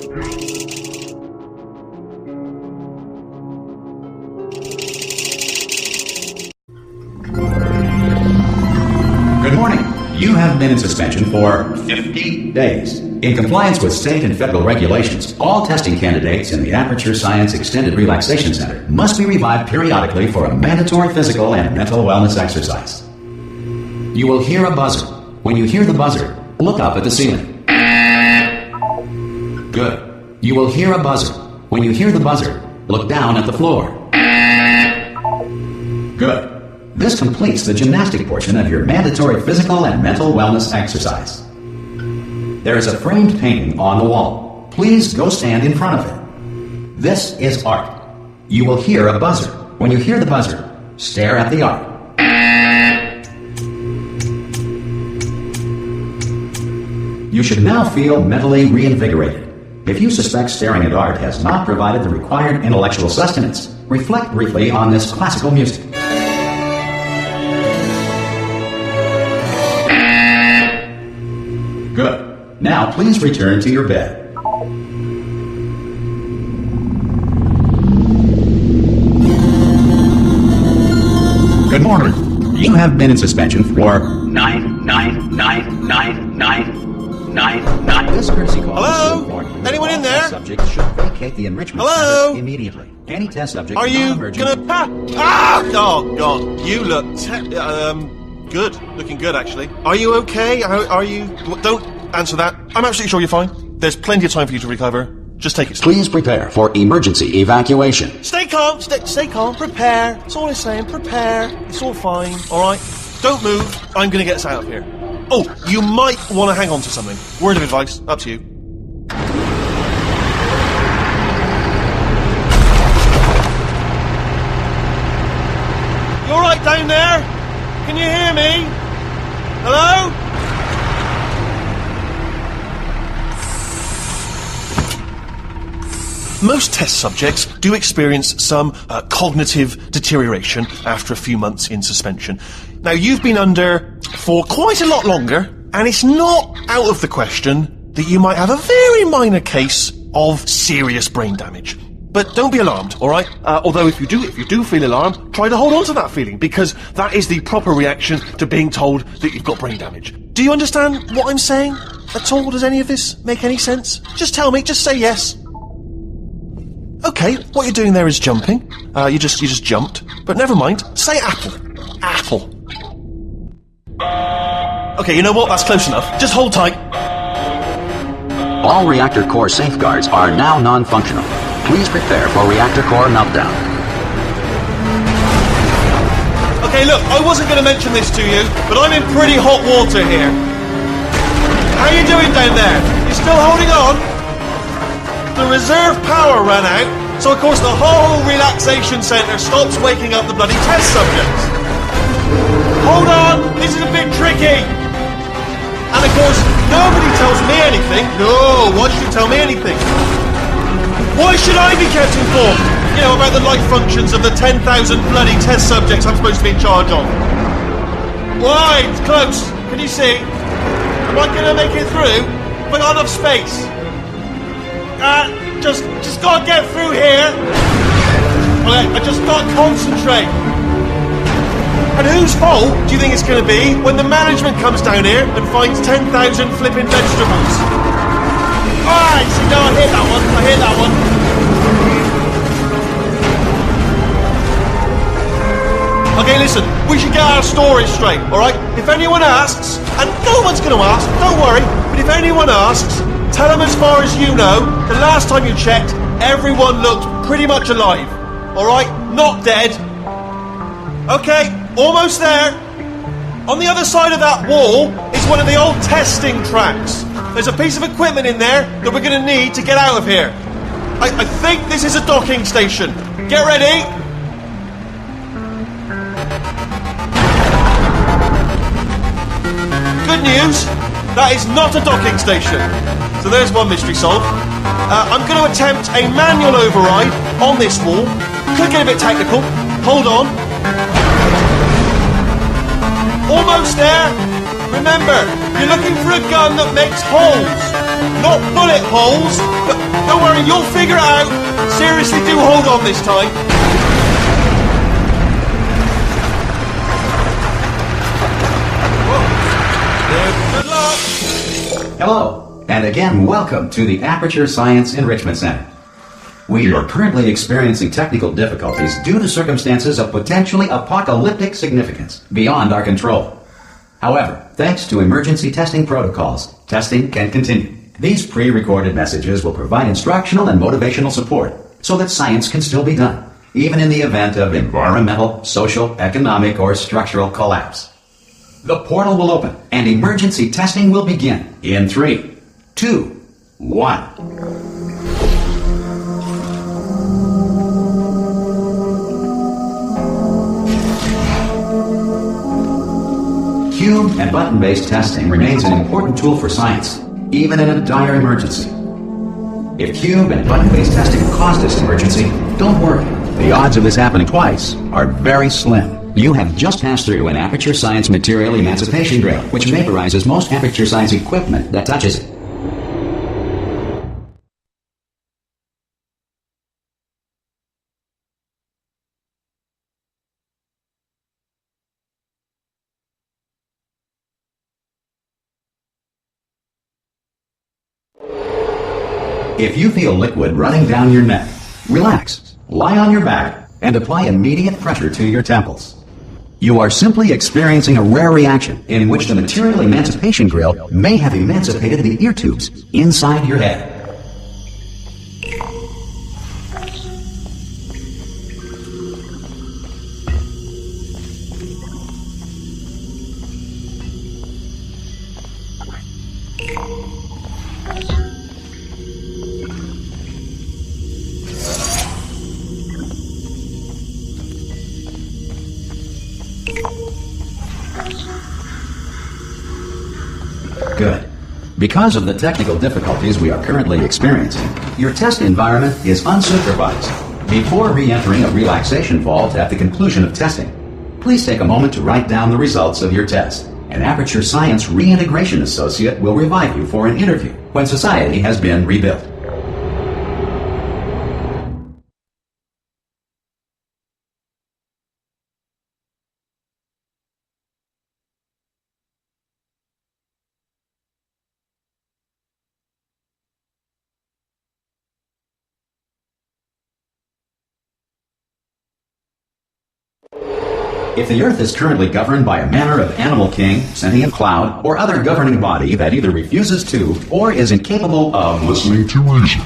Good morning. You have been in suspension for 50 days. In compliance with state and federal regulations, all testing candidates in the Aperture Science Extended Relaxation Center must be revived periodically for a mandatory physical and mental wellness exercise. You will hear a buzzer. When you hear the buzzer, look up at the ceiling. Good. You will hear a buzzer. When you hear the buzzer, look down at the floor. Good. This completes the gymnastic portion of your mandatory physical and mental wellness exercise. There is a framed painting on the wall. Please go stand in front of it. This is art. You will hear a buzzer. When you hear the buzzer, stare at the art. You should now feel mentally reinvigorated. If you suspect staring at art has not provided the required intellectual sustenance, reflect briefly on this classical music. Good. Now please return to your bed. Good morning. You have been in suspension for 9. This courtesy call. Hello? Anyone in there? Subject should vacate the enrichment Hello? center immediately. Any test subject. Are you gonna? Oh God! You look good. Looking good, actually. Are you okay? Are you? Don't answer that. I'm absolutely sure you're fine. There's plenty of time for you to recover. Just take it slow. Please prepare for emergency evacuation. Stay calm. Stay calm. Prepare. That's all I'm saying. Prepare. It's all fine. All right. Don't move. I'm gonna get us out of here. Oh, you might want to hang on to something. Word of advice. Up to you. You all right down there? Can you hear me? Hello? Most test subjects do experience some cognitive deterioration after a few months in suspension. Now, you've been under for quite a lot longer, and it's not out of the question that you might have a very minor case of serious brain damage. But don't be alarmed, all right? Although if you do feel alarmed, try to hold on to that feeling, because that is the proper reaction to being told that you've got brain damage. Do you understand what I'm saying at all? Does any of this make any sense? Just tell me. Just say yes. Okay, what you're doing there is jumping. You just jumped. But never mind. Say apple. Apple. Okay, you know what? That's close enough. Just hold tight. All reactor core safeguards are now non-functional. Please prepare for reactor core meltdown. Okay, look, I wasn't going to mention this to you, but I'm in pretty hot water here. How you doing down there? You still holding on? The reserve power ran out, so of course the whole relaxation centre stops waking up the bloody test subjects. Hold on, this is a bit tricky. And of course, nobody tells me anything. No, why should you tell me anything? Why should I be kept informed? You know, about the life functions of the 10,000 bloody test subjects I'm supposed to be in charge of. Why? It's close. Can you see? Am I going to make it through? Have I got enough space? Just gotta get through here. Okay, I just gotta concentrate. And whose fault do you think it's gonna be when the management comes down here and finds 10,000 flipping vegetables? Alright, see, no, I hear that one. Okay, listen, we should get our stories straight, alright? If anyone asks, and no one's gonna ask, don't worry, but if anyone asks, tell them as far as you know, the last time you checked, everyone looked pretty much alive. Alright? Not dead. Okay, almost there. On the other side of that wall is one of the old testing tracks. There's a piece of equipment in there that we're going to need to get out of here. I think this is a docking station. Get ready. Good news, that is not a docking station. So there's one mystery solved. I'm going to attempt a manual override on this wall. Could get a bit technical. Hold on. Almost there. Remember, you're looking for a gun that makes holes. Not bullet holes, but Don't worry, you'll figure it out. Seriously, do hold on this time. Good luck. Hello, and again, welcome to the Aperture Science Enrichment Center. We are currently experiencing technical difficulties due to circumstances of potentially apocalyptic significance beyond our control. However, thanks to emergency testing protocols, testing can continue. These pre-recorded messages will provide instructional and motivational support so that science can still be done, even in the event of environmental, social, economic, or structural collapse. The portal will open and emergency testing will begin in 3, 2, 1. Cube and button-based testing remains an important tool for science, even in a dire emergency. If cube and button-based testing caused this emergency, don't worry. The odds of this happening twice are very slim. You have just passed through an Aperture Science material emancipation drill, which vaporizes most Aperture Science equipment that touches it. If you feel liquid running down your neck, relax, lie on your back, and apply immediate pressure to your temples. You are simply experiencing a rare reaction in which the material emancipation grill may have emancipated the ear tubes inside your head. Good. Because of the technical difficulties we are currently experiencing, your test environment is unsupervised. Before re-entering a relaxation vault at the conclusion of testing, please take a moment to write down the results of your test. An Aperture Science Reintegration Associate will revive you for an interview when society has been rebuilt. If the Earth is currently governed by a manner of animal king, sentient cloud, or other governing body that either refuses to or is incapable of listening to reason.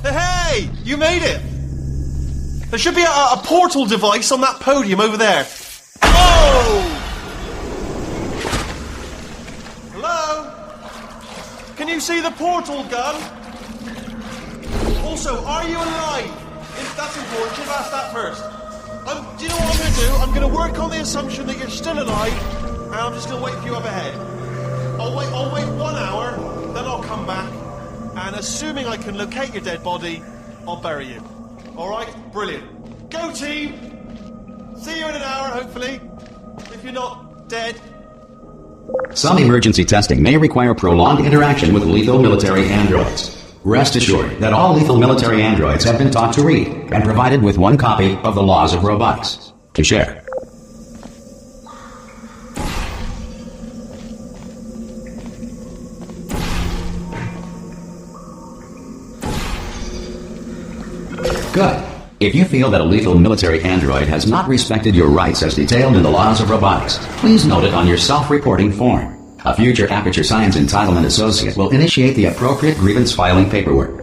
Hey! You made it! There should be a portal device on that podium over there. Oh! Hello? Can you see the portal gun? Also, are you alive? If that's important, you should have asked that first. Do you know what I'm going to do? I'm going to work on the assumption that you're still alive, and I'm just going to wait for you up ahead. I'll wait 1 hour, then I'll come back, and assuming I can locate your dead body, I'll bury you. Alright? Brilliant. Go team! See you in an hour, hopefully, if you're not dead. Some emergency testing may require prolonged interaction with lethal military androids. Rest assured that all lethal military androids have been taught to read and provided with 1 copy of the Laws of Robotics to share. Good. If you feel that a lethal military android has not respected your rights as detailed in the Laws of Robotics, please note it on your self-reporting form. A future Aperture Science Entitlement Associate will initiate the appropriate grievance filing paperwork.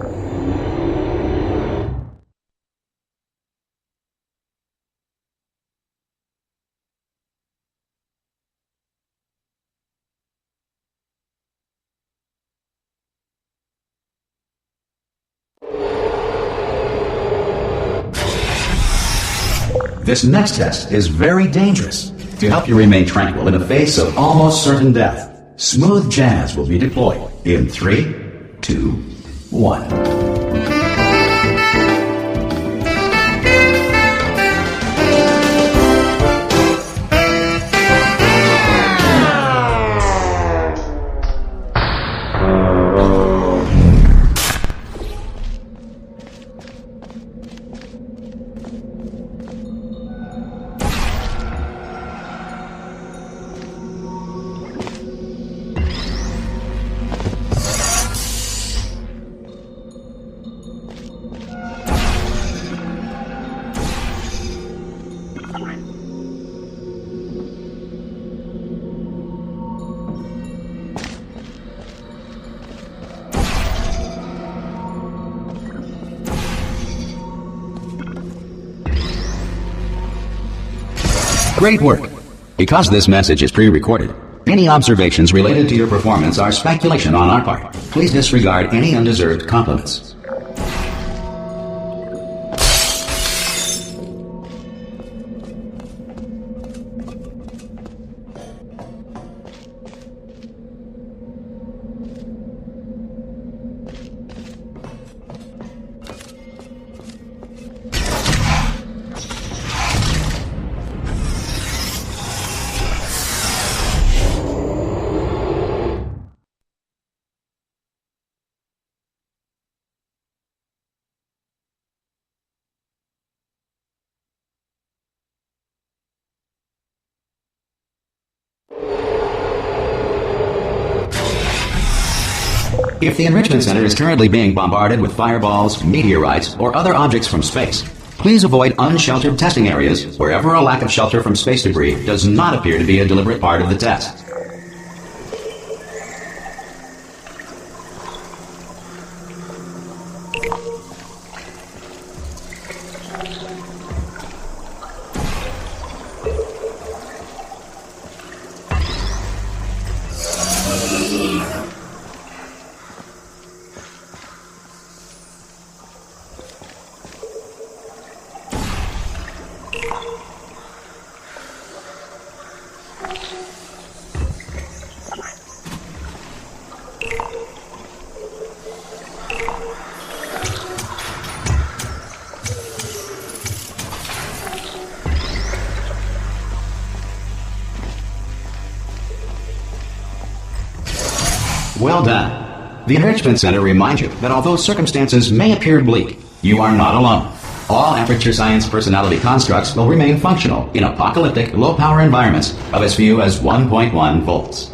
This next test is very dangerous. To help you remain tranquil in the face of almost certain death, smooth jazz will be deployed in 3, 2, 1. Great work. Because this message is pre-recorded, any observations related to your performance are speculation on our part. Please disregard any undeserved compliments. If the Enrichment Center is currently being bombarded with fireballs, meteorites, or other objects from space, please avoid unsheltered testing areas wherever a lack of shelter from space debris does not appear to be a deliberate part of the test. Well done. The Enrichment Center reminds you that although circumstances may appear bleak, you are not alone. All Aperture Science personality constructs will remain functional in apocalyptic, low-power environments of as few as 1.1 volts.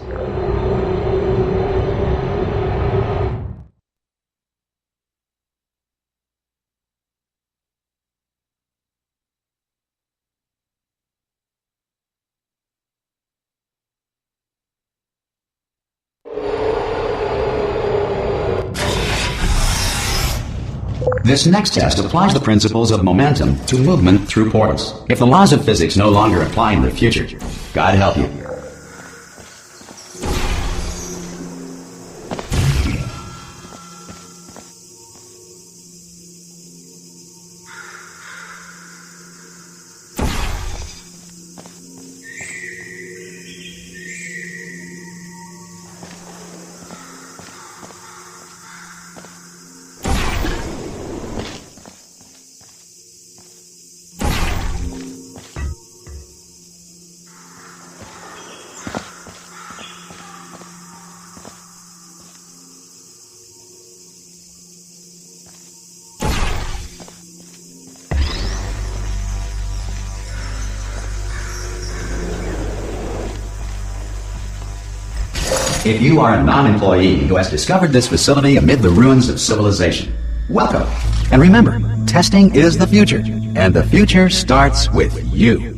This next test applies the principles of momentum to movement through portals. If the laws of physics no longer apply in the future, God help you. If you are a non-employee who has discovered this facility amid the ruins of civilization, welcome. And remember, testing is the future, and the future starts with you.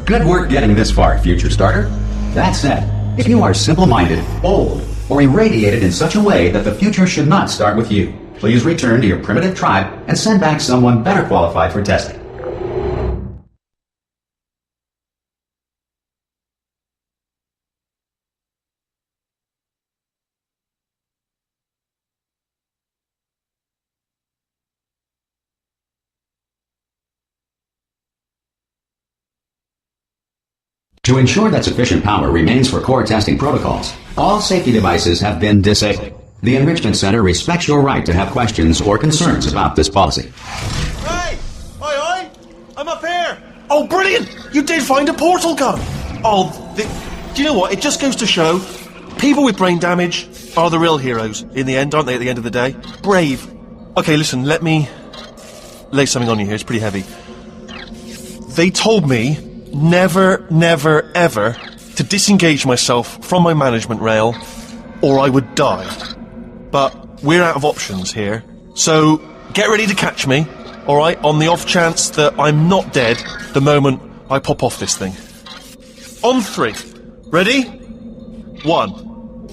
Good work getting this far, future starter. That said, if you are simple-minded, bold, or irradiated in such a way that the future should not start with you, please return to your primitive tribe and send back someone better qualified for testing. To ensure that sufficient power remains for core testing protocols, all safety devices have been disabled. The Enrichment Center respects your right to have questions or concerns about this policy. Hey! Oi! I'm up here! Oh, brilliant! You did find a portal gun! Oh, do you know what? It just goes to show, people with brain damage are the real heroes in the end, aren't they, at the end of the day? Brave. Okay, listen, let me lay something on you here. It's pretty heavy. They told me never, never, ever to disengage myself from my management rail or I would die. But we're out of options here, so get ready to catch me, alright, on the off chance that I'm not dead the moment I pop off this thing. On 3. Ready? 1,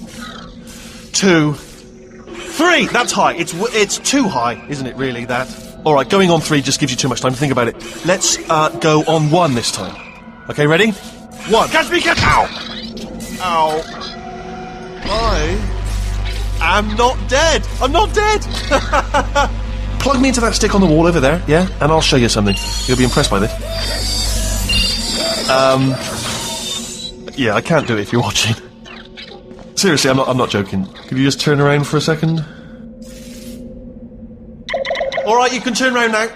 2, 3! That's high. It's too high, isn't it, really, that? Alright, going on 3 just gives you too much time to think about it. Let's go on 1 this time. Okay, ready? 1. Catch me, catch! Ow! Ow. I'm not dead! I'm not dead! Plug me into that stick on the wall over there, yeah? And I'll show you something. You'll be impressed by this. Yeah, I can't do it if you're watching. Seriously, I'm not joking. Could you just turn around for a second? Alright, you can turn around now.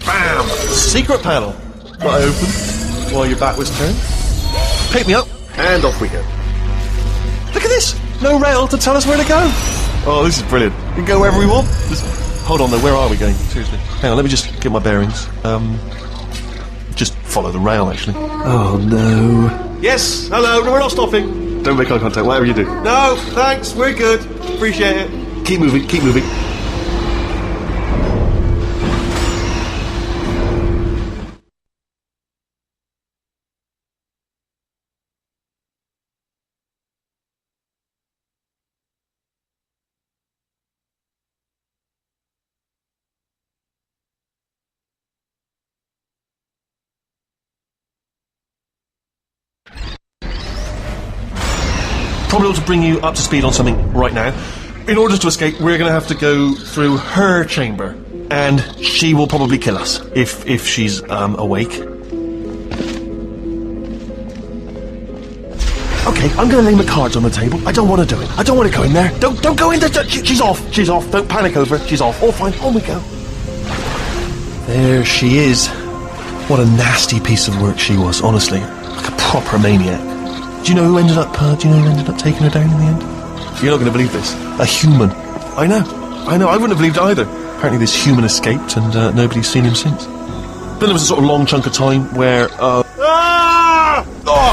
Bam! Secret panel. Got it open while your back was turned. Pick me up, and off we go. Look at this! No rail to tell us where to go! Oh, this is brilliant. We can go wherever we want. Hold on though, where are we going? Seriously. Hang on, let me just get my bearings. Just follow the rail, actually. Oh, no. Yes, hello, no, we're not stopping. Don't make eye contact, whatever you do. No, thanks, we're good. Appreciate it. Keep moving, keep moving. Probably ought to bring you up to speed on something right now. In order to escape, we're going to have to go through her chamber, and she will probably kill us if she's awake. Okay, I'm going to lay my cards on the table. I don't want to do it. I don't want to go in there. Don't go in there. She's off. She's off. Don't panic over it. She's off. All fine. On we go. There she is. What a nasty piece of work she was. Honestly, like a proper maniac. Do you know who ended up taking her down in the end? You're not going to believe this. A human. I know. I wouldn't have believed it either. Apparently this human escaped and nobody's seen him since. Then there was a sort of long chunk of time where,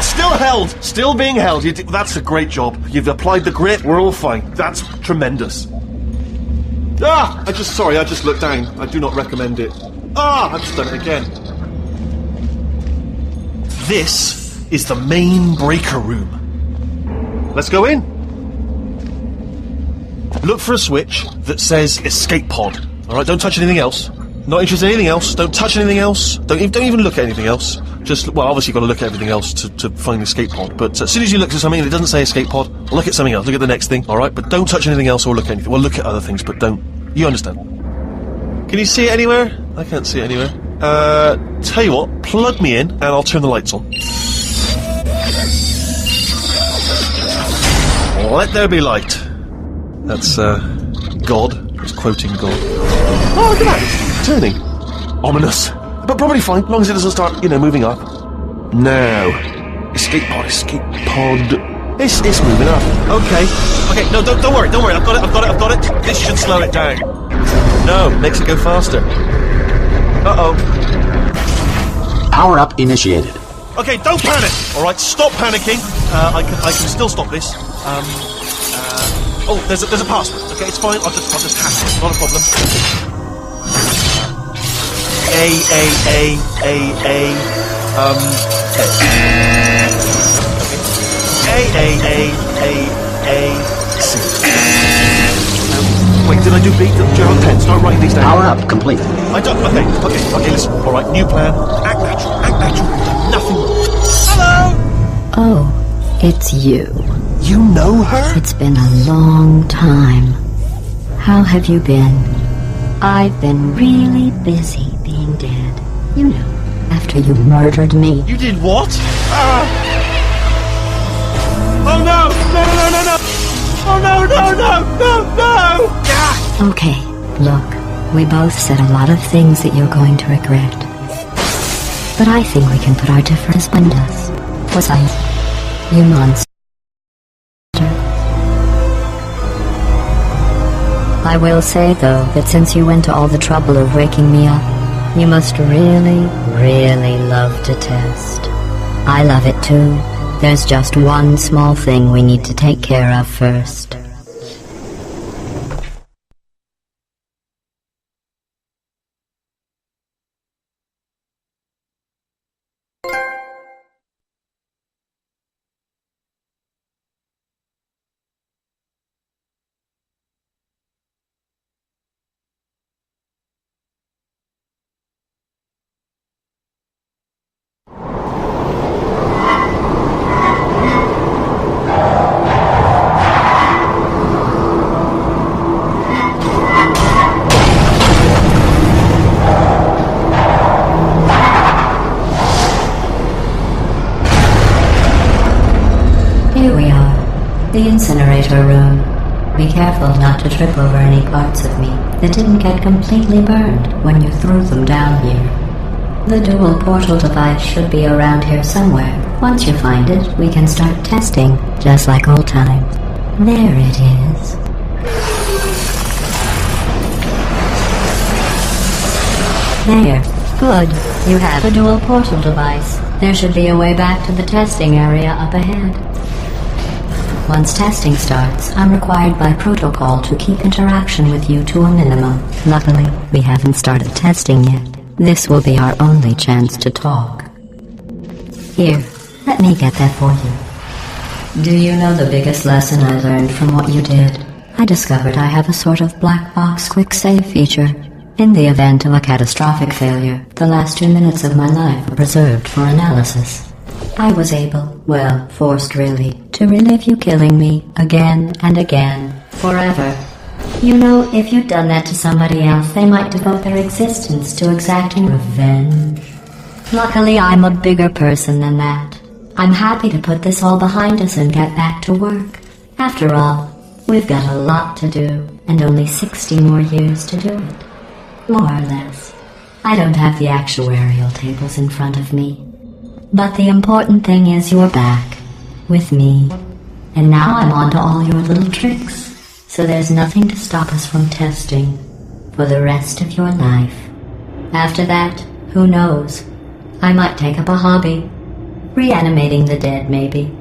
still held! Still being held. That's a great job. You've applied the grit. We're all fine. That's tremendous. I just looked down. I do not recommend it. I've just done it again. This is the main breaker room. Let's go in. Look for a switch that says escape pod. Alright, don't touch anything else. Not interested in anything else. Don't touch anything else. Don't even look at anything else. Just, well, obviously you've got to look at everything else to find the escape pod. But as soon as you look at something and it doesn't say escape pod, look at something else. Look at the next thing, alright? But don't touch anything else or look at anything. Well, look at other things, but don't. You understand. Can you see it anywhere? I can't see it anywhere. Tell you what, plug me in and I'll turn the lights on. Let there be light. That's, God. It's quoting God. Oh, look at that! It's turning. Ominous. But probably fine, as long as it doesn't start, moving up. Now. Escape pod. It's moving up. Okay, no, don't worry. I've got it. This should slow it down. No, makes it go faster. Uh-oh. Power up initiated. Okay, don't panic! Alright, stop panicking. I can still stop this. There's a password. Okay, it's fine. I'll just hack it. Not a problem. C. Wait, did I do B? Gerald 10. Start writing these down. Power up complete. I don't. Okay, listen. Alright, new plan. Act natural. Nothing. Hello! Oh, it's you. You know her? It's been a long time. How have you been? I've been really busy being dead. You know, after you murdered me. You did what? Oh no! Oh no, no, no, no, no! Ah! Okay, look, we both said a lot of things that you're going to regret. But I think we can put our differences behind us. Was I? You monster. I will say, though, that since you went to all the trouble of waking me up, you must really, really love to test. I love it too. There's just one small thing we need to take care of first. Here we are, the incinerator room. Be careful not to trip over any parts of me that didn't get completely burned when you threw them down here. The dual portal device should be around here somewhere. Once you find it, we can start testing, just like old times. There it is. There. Good. You have a dual portal device. There should be a way back to the testing area up ahead. Once testing starts, I'm required by protocol to keep interaction with you to a minimum. Luckily, we haven't started testing yet. This will be our only chance to talk. Here, let me get that for you. Do you know the biggest lesson I learned from what you did? I discovered I have a sort of black box quick save feature. In the event of a catastrophic failure, the last 2 minutes of my life are preserved for analysis. I was able, well, forced really, to relive you killing me again and again, forever. You know, if you'd done that to somebody else, they might devote their existence to exacting revenge. Luckily, I'm a bigger person than that. I'm happy to put this all behind us and get back to work. After all, we've got a lot to do, and only 60 more years to do it. More or less. I don't have the actuarial tables in front of me. But the important thing is you're back, with me. And now I'm on to all your little tricks, so there's nothing to stop us from testing for the rest of your life. After that, who knows? I might take up a hobby. Reanimating the dead, maybe.